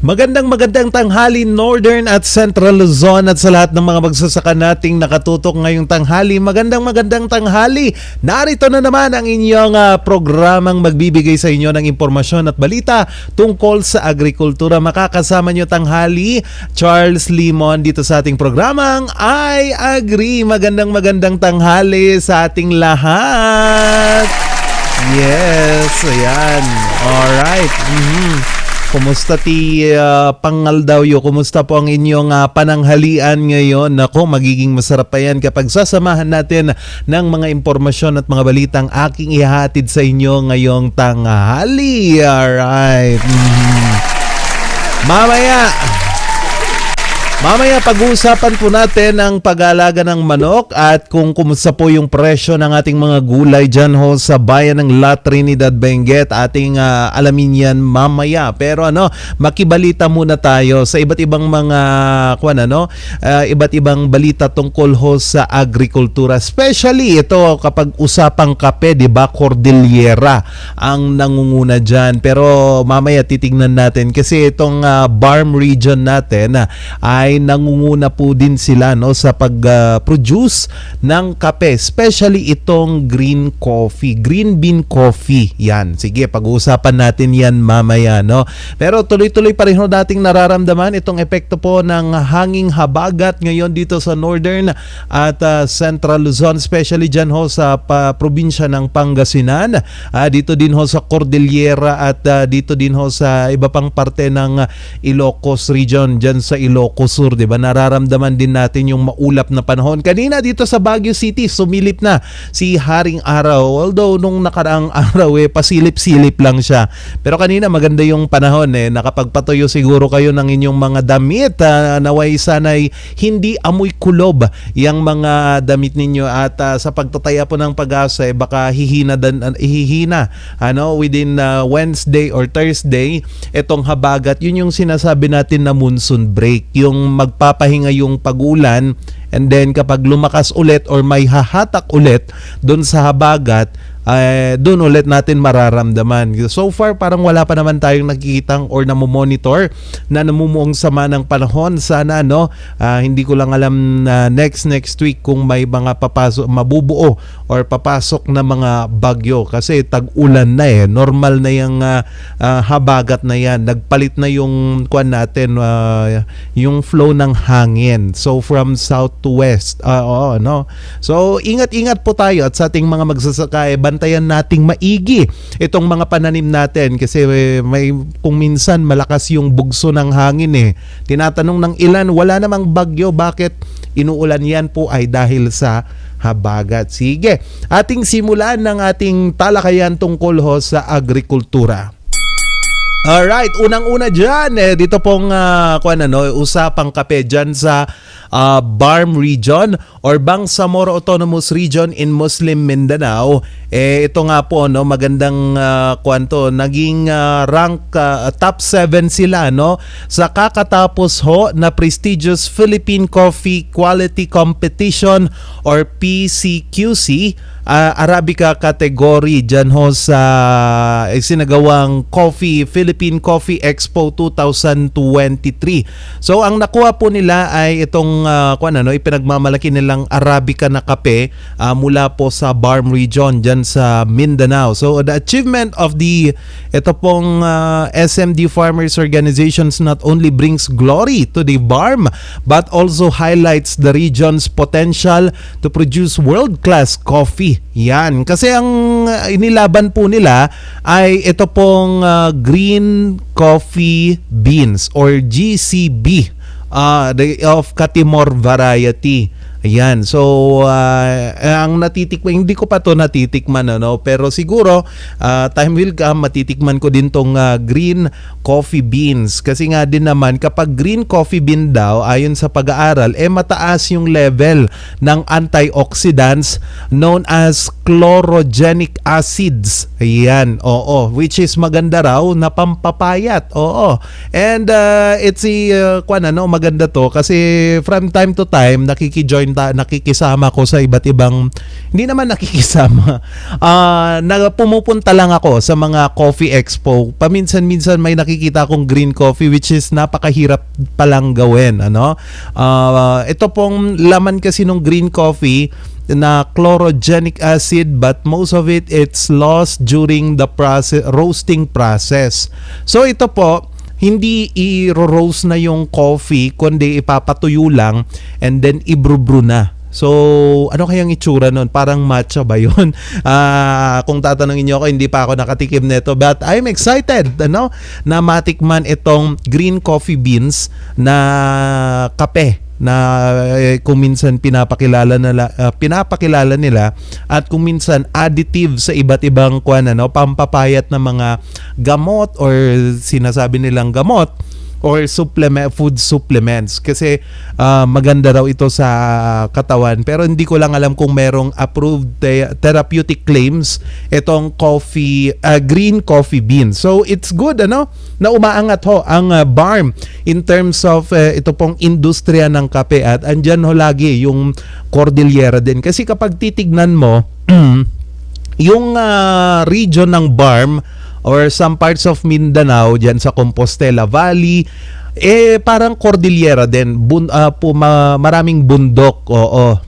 Magandang tanghali Northern at Central Luzon at sa lahat ng mga magsasaka nating nakatutok ngayong tanghali. Magandang tanghali. Narito na naman ang inyong programang magbibigay sa inyo ng impormasyon at balita tungkol sa agrikultura. Makakasama nyo tanghali Charles Limon dito sa ating programang I Agree. Magandang tanghali sa ating lahat. Yes, ayan. Alright. Kumusta Pangaldawyo? Kumusta po ang inyong pananghalian ngayon? Nako, magiging masarap pa yan kapag sasamahan natin ng mga impormasyon at mga balitang aking ihahatid sa inyo ngayong tanghali. Alright. Mamaya pag-uusapan po natin ang pag-aalaga ng manok at kung kumusta po yung presyo ng ating mga gulay dyan ho sa bayan ng La Trinidad, Benguet. Ating alamin yan mamaya. Pero makibalita muna tayo sa iba't ibang mga iba't ibang balita tungkol ho sa agrikultura. Especially ito kapag usapang kape, di ba? Cordillera ang nangunguna dyan. Pero mamaya titignan natin kasi itong Barm region natin ay nangunguna po din sila sa pag-produce ng kape, especially itong green bean coffee. Yan, sige, pag-uusapan natin yan mamaya, Pero tuloy-tuloy pa rin nating nararamdaman itong epekto po ng hanging habagat ngayon dito sa Northern at Central Luzon, especially dyan ho sa probinsya ng Pangasinan, dito din ho sa Cordillera at dito din ho sa iba pang parte ng Ilocos region, dyan sa Ilocos Sur, diba? Nararamdaman din natin yung maulap na panahon. Kanina dito sa Baguio City, sumilip na si Haring Araw. Although nung nakaraang araw pasilip-silip lang siya. Pero kanina maganda yung panahon nakapagpatuyo siguro kayo ng inyong mga damit. Naway sana'y hindi amoy kulob yung mga damit ninyo at sa pagtataya po ng Pag-asa baka hihina within Wednesday or Thursday itong habagat. Yun yung sinasabi natin na monsoon break. Yung magpapahinga yung pag-ulan and then kapag lumakas ulit or may hahatak ulit doon sa habagat, doon ulit natin mararamdaman. So far parang wala pa naman tayong nakikitang or namomonitor na namumuong sama ng panahon. Sana hindi ko lang alam na next week kung may mga mabubuo or papasok na mga bagyo kasi tag-ulan na normal na yung habagat na yan. Nagpalit na yung yung flow ng hangin. So from south to west. So ingat po tayo at sa ating mga magsasaka bantayan nating maigi itong mga pananim natin kasi may kung minsan malakas yung bugso ng hangin Tinatanong ng ilan, wala namang bagyo, bakit inuulan? Yan po ay dahil sa habagat. Sige, ating simulan ng ating talakayan tungkol sa agrikultura. Alright, unang-una dyan, dito pong usapang kape dyan sa Barm region or Bangsamoro Autonomous Region in Muslim Mindanao. Ito nga po, magandang naging rank top 7 sila, sa kakatapos ho na prestigious Philippine Coffee Quality Competition or PCQC Arabica category dyan ho sa sinagawang Philippine Coffee Expo 2023. So ang nakuha po nila ay itong ipinagmamalaki nilang Arabica na kape mula po sa Barm region dyan sa Mindanao. So the achievement of ito pong SMD Farmers Organizations not only brings glory to the Barm but also highlights the region's potential to produce world-class coffee. Yan. Kasi ang inilaban po nila ay ito pong green coffee beans or GCB of Catimor variety. Ayan. So, ang natitikman, hindi ko pa to natitikman, pero siguro, time will come, matitikman ko din tong green coffee beans. Kasi nga din naman, kapag green coffee bean daw, ayon sa pag-aaral, mataas yung level ng antioxidants known as chlorogenic acids. Ayan. Oo. Which is maganda raw na pampapayat. Oo. And, it's maganda to kasi from time to time, nakikijoin rin nakikisama ko sa iba't ibang, hindi naman nakikisama, pumupunta lang ako sa mga coffee expo. Paminsan-minsan may nakikita akong green coffee which is napakahirap palang gawin. Ito pong laman kasi ng green coffee na chlorogenic acid, but most of it's lost during the roasting process. So ito po, hindi i-roast na yung coffee, kundi ipapatuyo lang and then i-brew na. So, ano kayang itsura nun? Parang matcha ba yun? Kung tatanungin niyo ako, hindi pa ako nakatikim nito. But I'm excited, na matikman itong green coffee beans na kape na kung minsan pinapakilala nila at kung minsan additive sa iba't ibang pampapayat ng mga gamot or sinasabi nilang gamot or food supplements kasi maganda raw ito sa katawan, pero hindi ko lang alam kung merong approved therapeutic claims itong green coffee beans. So it's good na umaangat ang BARM in terms of ito pong industriya ng kape, at andyan lagi yung Cordillera din kasi kapag titignan mo yung region ng BARM or some parts of Mindanao dyan sa Compostela Valley, parang Cordillera din, maraming bundok.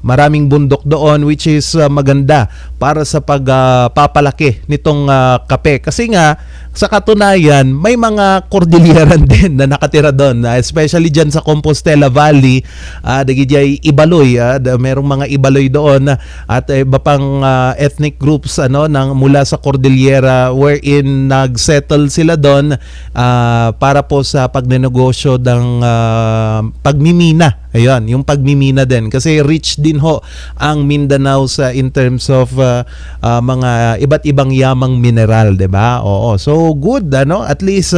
Maraming bundok doon, which is maganda para sa pagpapalaki nitong kape, kasi nga sa katunayan may mga Cordilleran din na nakatira doon, especially dyan sa Compostela Valley. Dagijay Ibaloy, merong mga Ibaloy doon at iba pang ethnic groups mula sa Cordillera, wherein nagsettle sila doon para po sa pagnenegosyo ng pagmimina. Ayun, yung pagmimina din. Kasi rich din ang Mindanao in terms of mga iba't ibang yamang mineral, 'di ba? Oo. So good, at least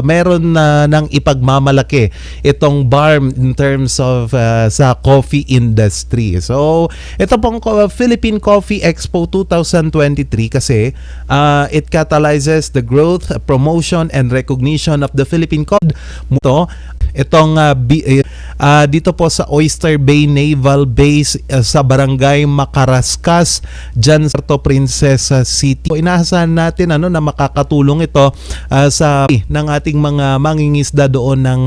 meron ng ipagmamalaki itong BARM in terms of sa coffee industry. So ito pong Philippine Coffee Expo 2023 kasi it catalyzes the growth, promotion and recognition of the Philippine coffee. Itong dito po sa Oyster Bay Naval Base sa Barangay Macarascas, dyan sa Puerto Princesa City. So, inaasahan natin na makakatulong ito sa ng ating mga mangingisda doon ng